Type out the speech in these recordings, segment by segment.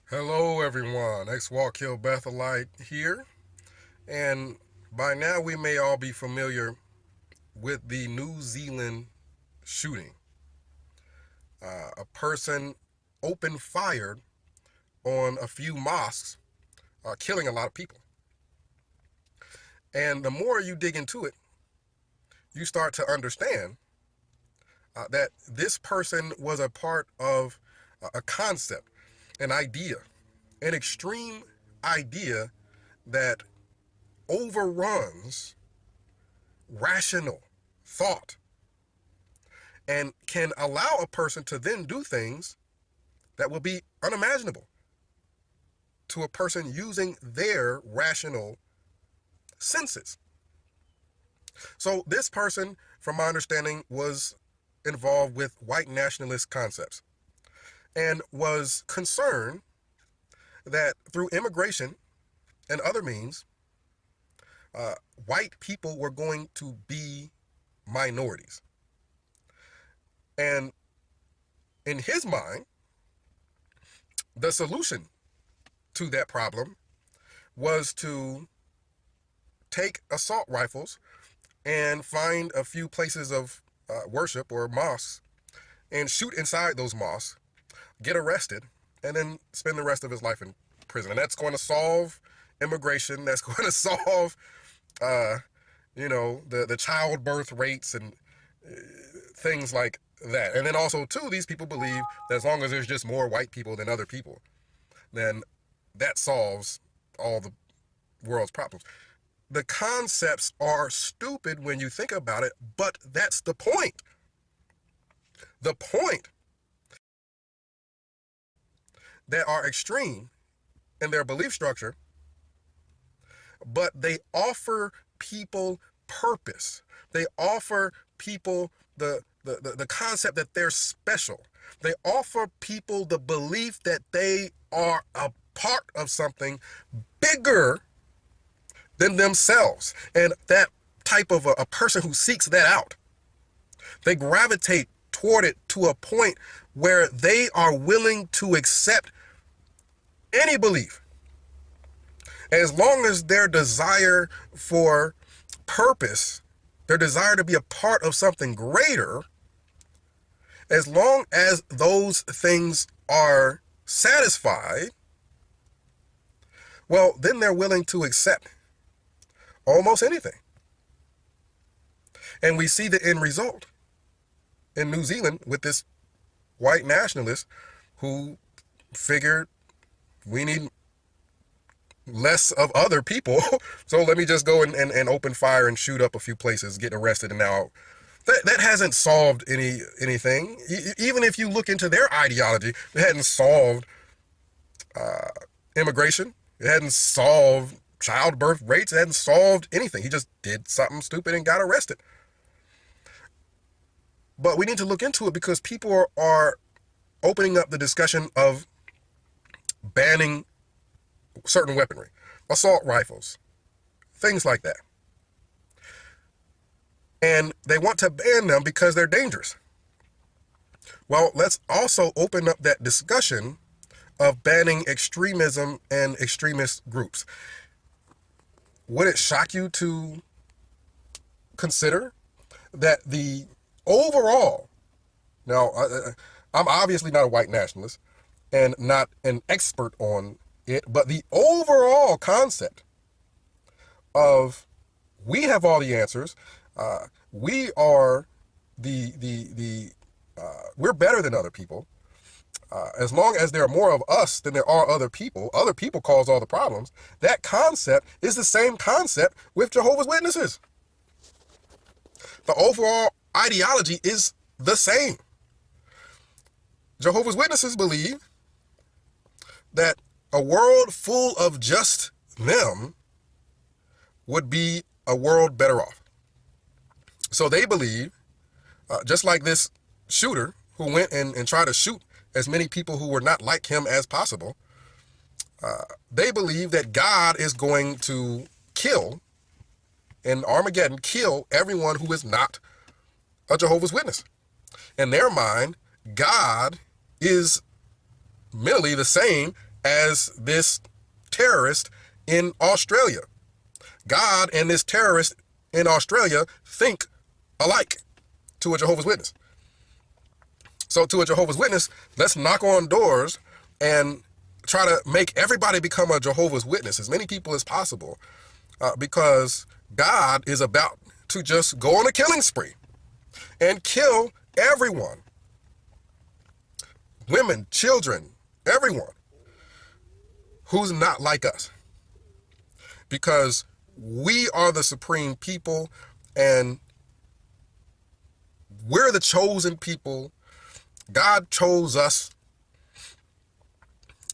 Hello, everyone. Walk Hill Bethelite here. And by now, we may all be familiar with the New Zealand shooting. A person opened fire on a few mosques, killing a lot of people. And the more you dig into it, you start to understand that this person was a part of a concept, an idea, an extreme idea that overruns rational thought and can allow a person to then do things that will be unimaginable to a person using their rational senses. So this person, from my understanding, was involved with white nationalist concepts and was concerned that through immigration and other means, white people were going to be minorities. And in his mind, the solution to that problem was to take assault rifles and find a few places of worship or mosques and shoot inside those mosques, get arrested, and then spend the rest of his life in prison. And that's going to solve immigration. That's going to solve, the childbirth rates and things like that. And then also, too, these people believe that as long as there's just more white people than other people, then that solves all the world's problems. The concepts are stupid when you think about it, but that's the point. The point that are extreme in their belief structure, but they offer people purpose. They offer people the concept that they're special. They offer people the belief that they are a part of something bigger than themselves. And that type of a person who seeks that out, they gravitate toward it to a point where they are willing to accept any belief as long as their desire for purpose, their desire to be a part of something greater, as long as those things are satisfied, well, then they're willing to accept almost anything. And we see the end result in New Zealand with this white nationalist who figured we need less of other people, so let me just go and open fire and shoot up a few places, get arrested, and now that hasn't solved anything. Even if you look into their ideology, it hadn't solved immigration, it hadn't solved childbirth rates, it hadn't solved anything. He just did something stupid and got arrested. But we need to look into it because people are opening up the discussion of banning certain weaponry, assault rifles, things like that. And they want to ban them because they're dangerous. Well, let's also open up that discussion of banning extremism and extremist groups. Would it shock you to consider that the overall, now, I'm obviously not a white nationalist and not an expert on it, but the overall concept of we have all the answers, we are we're better than other people. As long as there are more of us than there are other people cause all the problems. That concept is the same concept with Jehovah's Witnesses. The overall ideology is the same. Jehovah's Witnesses believe that a world full of just them would be a world better off. So they believe, just like this shooter who went and tried to shoot as many people who were not like him as possible, they believe that God is going to kill, in Armageddon, kill everyone who is not a Jehovah's Witness. In their mind, God is merely the same as this terrorist in Australia. God and this terrorist in Australia think alike to a Jehovah's Witness. So to a Jehovah's Witness, let's knock on doors and try to make everybody become a Jehovah's Witness, as many people as possible, because God is about to just go on a killing spree and kill everyone. Women, children, everyone who's not like us. Because we are the supreme people and we're the chosen people. God chose us.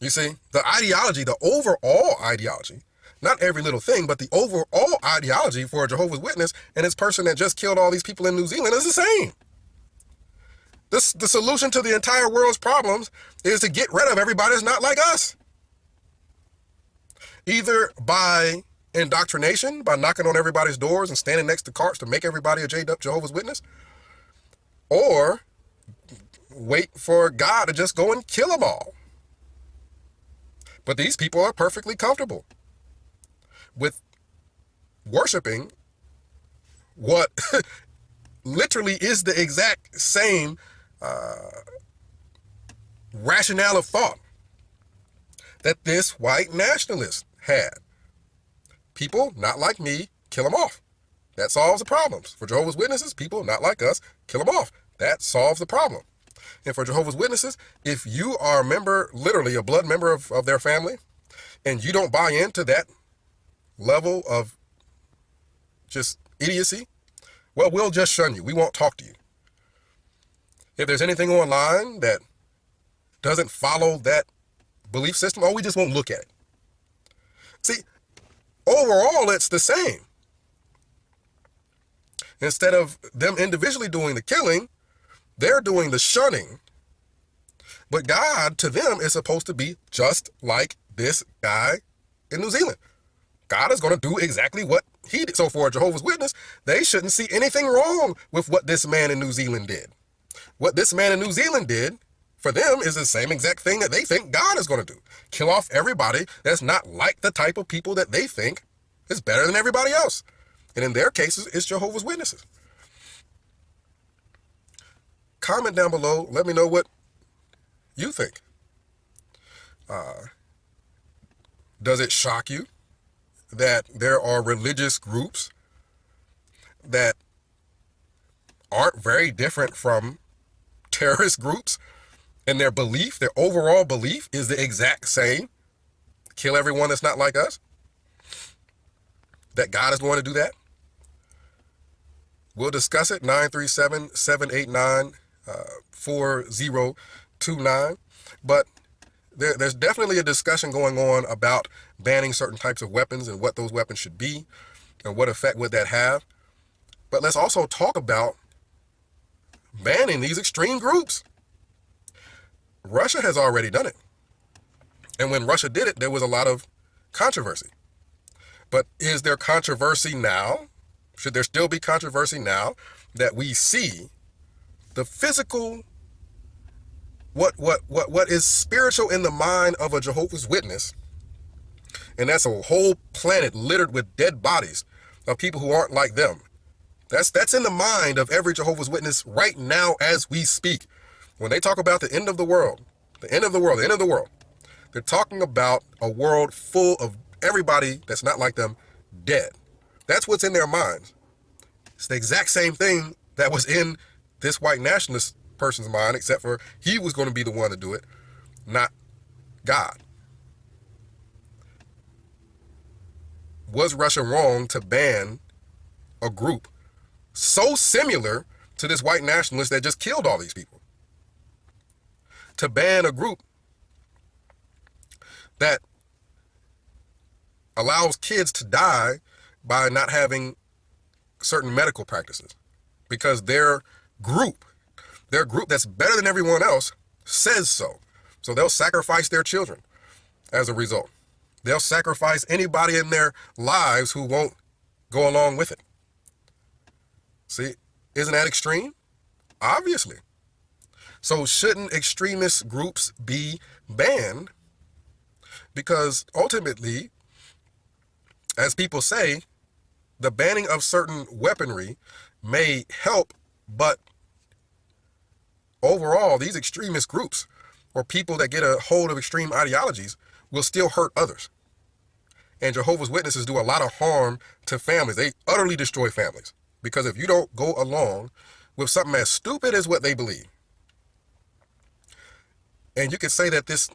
You see, the ideology, the overall ideology, not every little thing, but the overall ideology for a Jehovah's Witness and this person that just killed all these people in New Zealand is the same. The solution to the entire world's problems is to get rid of everybody that's not like us. Either by indoctrination, by knocking on everybody's doors and standing next to carts to make everybody a Jehovah's Witness, or wait for God to just go and kill them all. But these people are perfectly comfortable with worshiping what literally is the exact same rationale of thought that this white nationalist had. People not like me, kill them off. That solves the problems. For Jehovah's Witnesses, people not like us, kill them off. That solves the problem. And for Jehovah's Witnesses, if you are a member, literally a blood member of their family, and you don't buy into that level of just idiocy, well, we'll just shun you. We won't talk to you. If there's anything online that doesn't follow that belief system, oh, we just won't look at it. See, overall, it's the same. Instead of them individually doing the killing, they're doing the shunning. But God, to them, is supposed to be just like this guy in New Zealand. God is going to do exactly what he did. So for a Jehovah's Witness, they shouldn't see anything wrong with what this man in New Zealand did. What this man in New Zealand did, for them, is the same exact thing that they think God is going to do. Kill off everybody that's not like the type of people that they think is better than everybody else. And in their cases, it's Jehovah's Witnesses. Comment down below. Let me know what you think. Does it shock you that there are religious groups that aren't very different from terrorist groups, and their belief, their overall belief, is the exact same? Kill everyone that's not like us? That God is going to do that? We'll discuss it. 937-789-4029. But there's definitely a discussion going on about banning certain types of weapons and what those weapons should be and what effect would that have. But let's also talk about banning these extreme groups. Russia has already done it. And when Russia did it, there was a lot of controversy. But is there controversy now? Should there still be controversy now that we see the physical, what is spiritual in the mind of a Jehovah's Witness? And that's a whole planet littered with dead bodies of people who aren't like them. That's in the mind of every Jehovah's Witness right now as we speak. When they talk about the end of the world, the end of the world, the end of the world, they're talking about a world full of everybody that's not like them dead. That's what's in their minds. It's the exact same thing that was in this white nationalist person's mind, except for he was going to be the one to do it, not God. Was Russia wrong to ban a group so similar to this white nationalist that just killed all these people? To ban a group that allows kids to die by not having certain medical practices because their group that's better than everyone else says so. So they'll sacrifice their children as a result. They'll sacrifice anybody in their lives who won't go along with it. See, isn't that extreme? Obviously. So shouldn't extremist groups be banned Because ultimately, as people say, the banning of certain weaponry may help, but overall, these extremist groups or people that get a hold of extreme ideologies will still hurt others. And Jehovah's Witnesses do a lot of harm to families. They utterly destroy families. Because if you don't go along with something as stupid as what they believe, and you could say that this,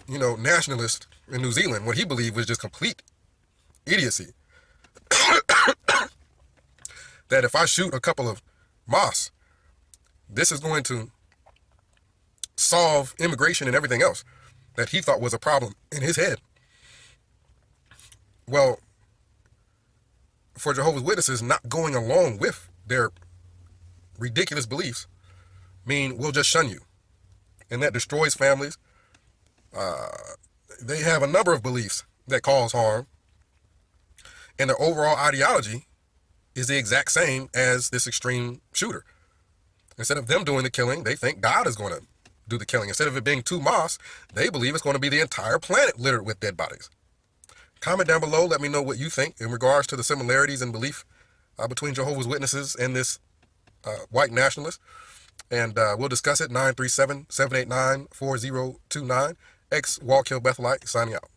nationalist in New Zealand, what he believed was just complete idiocy. That if I shoot a couple of mosques, this is going to solve immigration and everything else that he thought was a problem in his head. Well, for Jehovah's Witnesses, not going along with their ridiculous beliefs mean we'll just shun you. And that destroys families. They have a number of beliefs that cause harm. And their overall ideology is the exact same as this extreme shooter. Instead of them doing the killing, they think God is going to do the killing. Instead of it being 2 mosques, they believe it's going to be the entire planet littered with dead bodies. Comment down below. Let me know what you think in regards to the similarities in belief between Jehovah's Witnesses and this white nationalist. And we'll discuss it. 937-789-4029. X Wallkill Bethelite signing out.